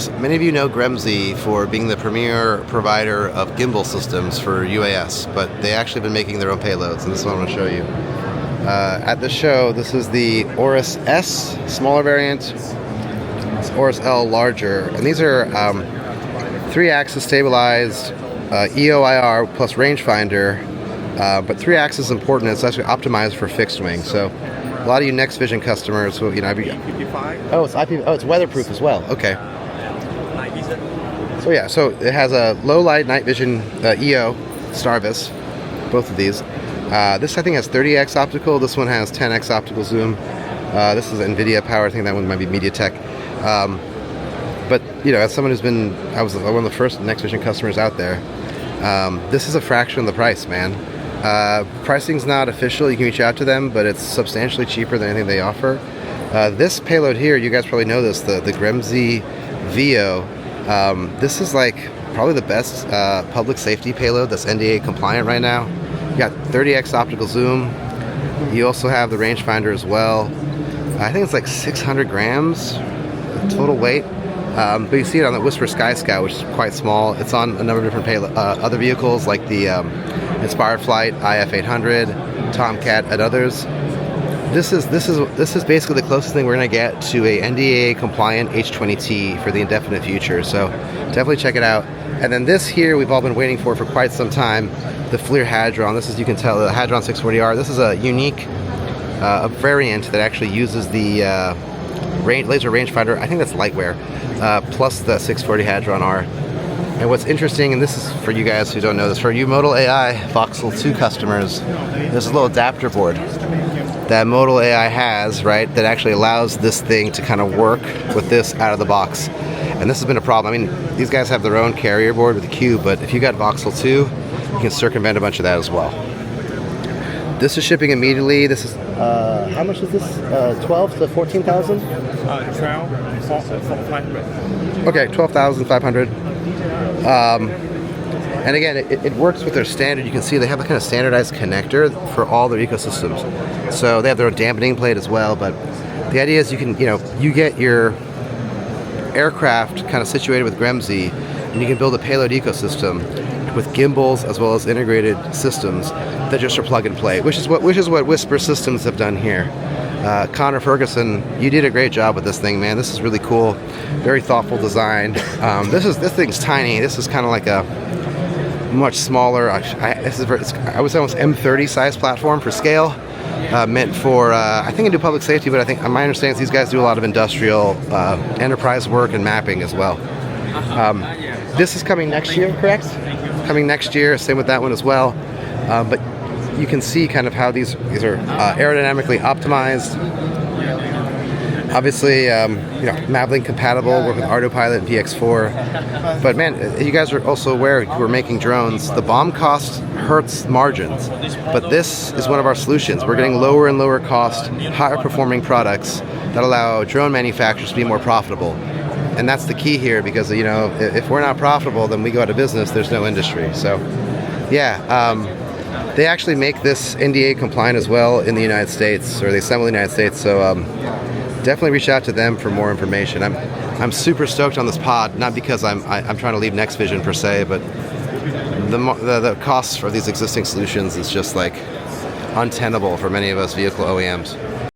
many of you know Gremsy for being the premier provider of gimbal systems for UAS, but they actually been making their own payloads, and this is what I'm going to show you. At the show, this is the Orus S, smaller variant. It's Orus L, larger, and these are 3-axis stabilized EOIR plus rangefinder, but 3-axis is important. It's actually optimized for fixed wing. So a lot of you Next Vision customers who, you know, it's weatherproof as well. Okay. So yeah, so it has a low light night vision EO Starvis, both of these. This I think has 30x optical. This one has 10x optical zoom. This is NVIDIA power. I think that one might be MediaTek. But you know, as someone who's been, I was one of the first Next Vision customers out there. This is a fraction of the price, man. Pricing's not official. You can reach out to them, but it's substantially cheaper than anything they offer. This payload here, you guys probably know this, the Gremsy VO. This is like probably the best public safety payload that's NDA compliant right now. You got 30x optical zoom. You also have the rangefinder as well. I think it's like 600 grams total weight. But you see it on the Whisper Sky Scout, which is quite small. It's on a number of different other vehicles like the Inspired Flight, IF-800, Tomcat, and others. This is basically the closest thing we're going to get to a NDAA compliant H-20T for the indefinite future. So definitely check it out. And then this here we've all been waiting for quite some time, the FLIR Hadron. This is, you can tell, the Hadron 640R. This is a unique variant that actually uses the laser rangefinder. I think that's Lightwear, plus the 640 Hadron R. And what's interesting, and this is for you guys who don't know this, for you ModalAI Voxl2 customers, there's a little adapter board that ModalAI has, right, that actually allows this thing to kind of work with this out of the box. And this has been a problem. I mean, these guys have their own carrier board with the cube, but if you got Voxl2, you can circumvent a bunch of that as well. This is shipping immediately. This is, how much is this? 12 to 14,000? 12,500. Okay, 12,500. And again, it works with their standard. You can see they have a kind of standardized connector for all their ecosystems. So they have their own dampening plate as well. But the idea is you can, you get your aircraft kind of situated with Gremsy, and you can build a payload ecosystem with gimbals as well as integrated systems that just are plug and play, which is what Whisper Systems have done here. Connor Ferguson, you did a great job with this thing, man. This is really cool, very thoughtful design. This thing's tiny. This is kind of like a much smaller. I would say almost M30 size platform for scale, meant for I think I do public safety, but I think my understanding is these guys do a lot of industrial enterprise work and mapping as well. This is coming next year, correct? Coming next year. Same with that one as well. But you can see kind of how these are aerodynamically optimized. Obviously, Mavlink compatible, work with Autopilot and VX4. But man, you guys are also aware who are making drones, the BOM cost hurts margins. But this is one of our solutions. We're getting lower and lower cost, higher performing products that allow drone manufacturers to be more profitable. And that's the key here, because if we're not profitable, then we go out of business. There's no industry. So yeah, they actually make this NDA compliant as well in the United States, or they assemble in the United States. So definitely reach out to them for more information. I'm super stoked on this pod, not because I'm trying to leave Next Vision per se, but the costs for these existing solutions is just like untenable for many of us vehicle OEMs.